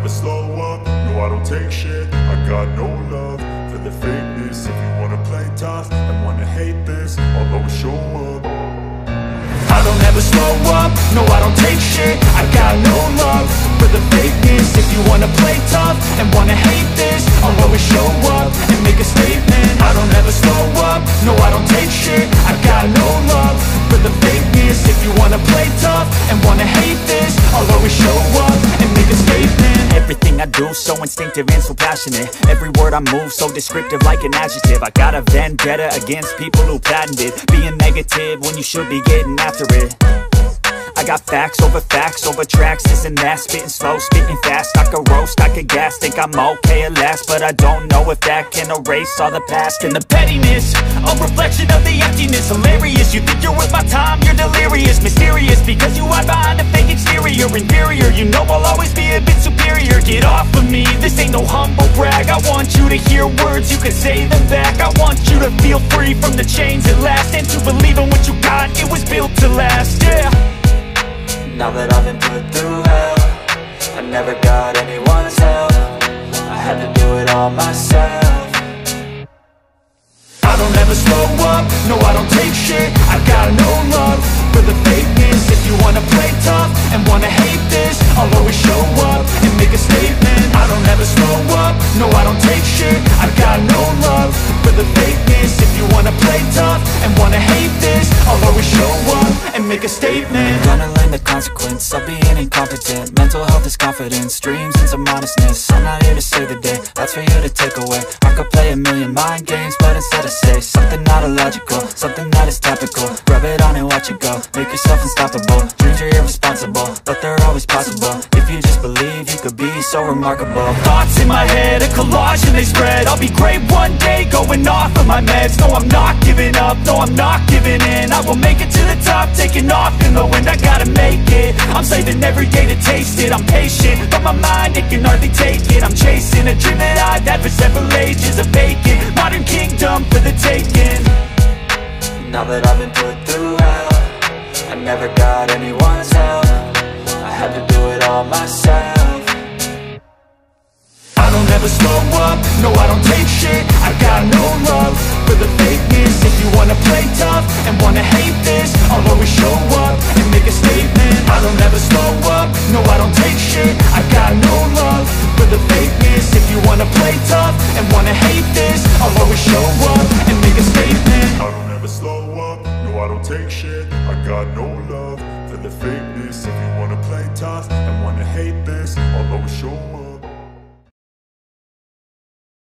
never slow up, no I don't take shit. I got no love for the fakeness. If you wanna play tough and wanna hate this, I'll always show up. I don't ever slow up, no I don't take shit. I got no love for the fakeness. If you wanna play tough and wanna hate this, I'll always show up and make a statement. I don't ever slow up, no I don't take shit. I got no love for the fakeness. If you wanna play tough and wanna hate this, I'll always show up and make a statement. Everything I do so instinctive and so passionate. Every word I move so descriptive like an adjective. I got a vendetta against people who patented being negative when you should be getting after it. I got facts over tracks, this and that. Spitting slow, spitting fast. I could roast, I could gas. Think I'm okay at last, but I don't know if that can erase all the past. And the pettiness, a reflection of the emptiness. Hilarious, you think you're worth my time, you're delirious. Mysterious, because you hide behind a fake exterior. Inferior, you know I'll always be a bit superior. Get off of me, this ain't no humble brag. I want you to hear words, you can say them back. I want you to feel free from the chains at last, and to believe in what you got, it was built to last, yeah. Now that I've been put through hell, I never got anyone's help. I had to do it all myself. I don't ever slow up, no I don't take shit. I got no love for the fakeness. If you wanna play tough and wanna hate this, I'll always show up and make a statement. I don't ever slow up, no I don't take shit. I got no love for the fakeness. If you wanna play tough and wanna hate this, I'll always show up and make a statement. Gonna learn the consequence of being incompetent. Mental health is confidence, dreams and some honestness. I'm not here to save the day, that's for you to take away. I could play a million mind games, but instead I say something not illogical, something that is topical. Rub it on and watch it go, make yourself unstoppable. Dreams are irresponsible, but they're always possible. If you just believe, you could be so remarkable. Thoughts in my head, a collage and they spread. I'll be great one day, going off of my meds. No, I'm not giving up, no, I'm not giving in. I will make it to the top, taking off in the wind. I gotta make it, I'm saving every day to taste it. I'm patient, but my mind, it can hardly take it. I'm chasing a dream that I've had for several ages. A vacant, modern kingdom for the taking. Now that I've been put through hell, I never got anyone's help. I had to do it all myself. I don't ever slow up, no I don't take shit. I got no love for the fakeness. If you wanna play tough and wanna hate this, I'll always show up and make a statement. I don't ever slow up, no I don't take shit. I got no love for the fakeness. If you wanna play tough and wanna hate this, I'll always show up and make a statement. I don't ever slow up, no I don't take shit. I got no love for the fakeness. If you wanna play tough and wanna hate this, I'll always show up.